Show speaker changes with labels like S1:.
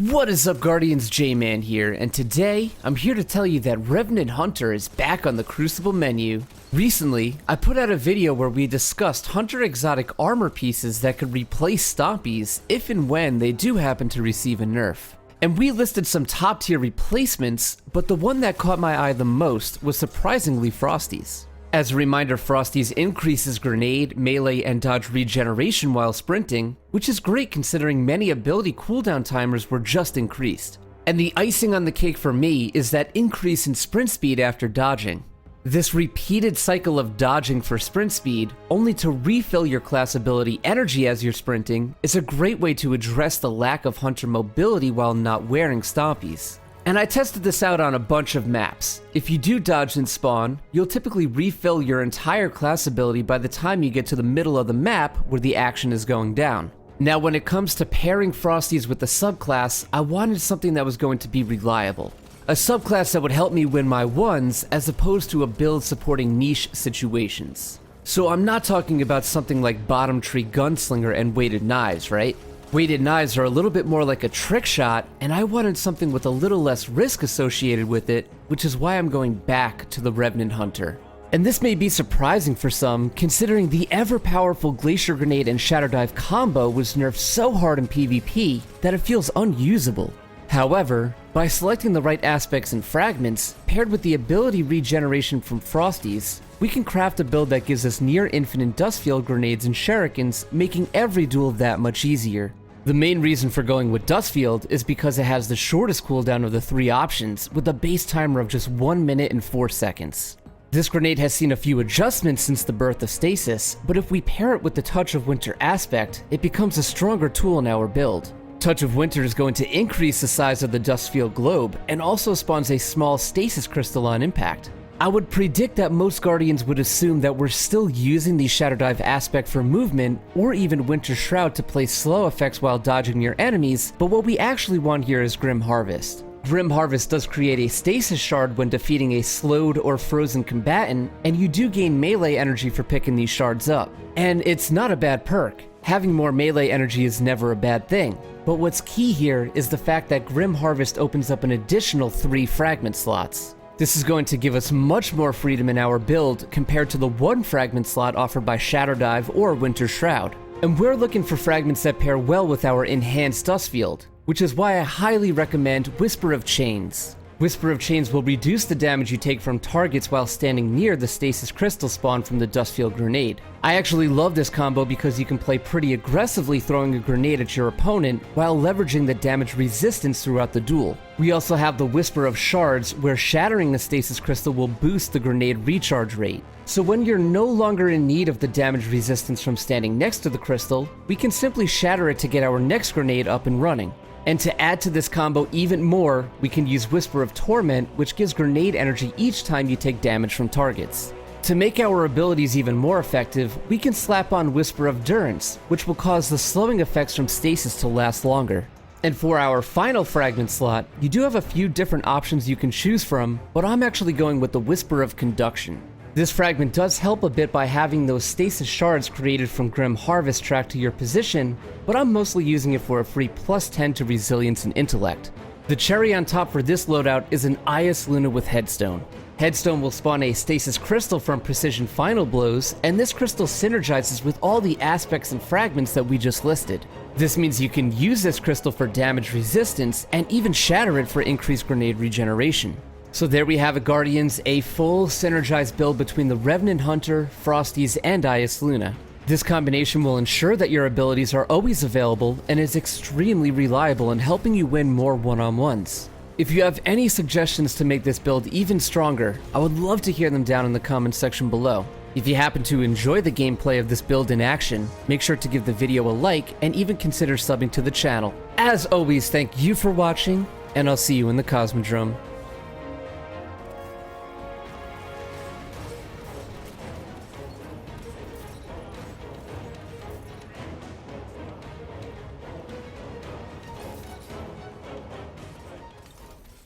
S1: What is up, Guardians? J-Man here, and today I'm here to tell you that Revenant Hunter is back on the Crucible menu. Recently, I put out a video where we discussed Hunter exotic armor pieces that could replace Stompees if and when they do happen to receive a nerf. And we listed some top tier replacements, but the one that caught my eye the most was surprisingly Frostees. As a reminder, Frostees increases grenade, melee, and dodge regeneration while sprinting, which is great considering many ability cooldown timers were just increased. And the icing on the cake for me is that increase in sprint speed after dodging. This repeated cycle of dodging for sprint speed, only to refill your class ability energy as you're sprinting, is a great way to address the lack of Hunter mobility while not wearing Stompees. And I tested this out on a bunch of maps. If you do dodge and spawn, you'll typically refill your entire class ability by the time you get to the middle of the map where the action is going down. Now when it comes to pairing Frostees with the subclass, I wanted something that was going to be reliable. A subclass that would help me win my ones as opposed to a build supporting niche situations. So I'm not talking about something like bottom tree gunslinger and weighted knives, right? Weighted knives are a little bit more like a trick shot, and I wanted something with a little less risk associated with it, which is why I'm going back to the Revenant Hunter. And this may be surprising for some, considering the ever-powerful Glacier Grenade and Shatter Dive combo was nerfed so hard in PvP that it feels unusable. However, by selecting the right aspects and fragments, paired with the ability regeneration from Frostees, we can craft a build that gives us near infinite Dustfield grenades and shurikens, making every duel that much easier. The main reason for going with Dustfield is because it has the shortest cooldown of the three options, with a base timer of just 1 minute and 4 seconds. This grenade has seen a few adjustments since the birth of Stasis, but if we pair it with the Touch of Winter aspect, it becomes a stronger tool in our build. Touch of Winter is going to increase the size of the Dustfield globe, and also spawns a small Stasis crystal on impact. I would predict that most Guardians would assume that we're still using the Shatter Dive aspect for movement, or even Winter Shroud to place slow effects while dodging your enemies, but what we actually want here is Grim Harvest. Grim Harvest does create a stasis shard when defeating a slowed or frozen combatant, and you do gain melee energy for picking these shards up. And it's not a bad perk. Having more melee energy is never a bad thing. But what's key here is the fact that Grim Harvest opens up an additional 3 fragment slots. This is going to give us much more freedom in our build compared to the 1 fragment slot offered by Shatter Dive or Winter Shroud. And we're looking for fragments that pair well with our enhanced Dustfield, which is why I highly recommend Whisper of Chains. Whisper of Chains will reduce the damage you take from targets while standing near the Stasis Crystal spawn from the Dustfield grenade. I actually love this combo because you can play pretty aggressively throwing a grenade at your opponent while leveraging the damage resistance throughout the duel. We also have the Whisper of Shards, where shattering the Stasis Crystal will boost the grenade recharge rate. So when you're no longer in need of the damage resistance from standing next to the crystal, we can simply shatter it to get our next grenade up and running. And to add to this combo even more, we can use Whisper of Torment, which gives grenade energy each time you take damage from targets. To make our abilities even more effective, we can slap on Whisper of Durance, which will cause the slowing effects from stasis to last longer. And for our final fragment slot, you do have a few different options you can choose from, but I'm actually going with the Whisper of Conduction. This fragment does help a bit by having those stasis shards created from Grim Harvest tracked to your position, but I'm mostly using it for a free +10 to resilience and intellect. The cherry on top for this loadout is an Ias Luna with headstone. Headstone will spawn a stasis crystal from precision final blows, and this crystal synergizes with all the aspects and fragments that we just listed. This means you can use this crystal for damage resistance and even shatter it for increased grenade regeneration. So there we have it, Guardians, a full synergized build between the Revenant Hunter, Frostees, and Ias Luna. This combination will ensure that your abilities are always available and is extremely reliable in helping you win more one-on-ones. If you have any suggestions to make this build even stronger, I would love to hear them down in the comments section below. If you happen to enjoy the gameplay of this build in action, make sure to give the video a like and even consider subbing to the channel. As always, thank you for watching, and I'll see you in the Cosmodrome.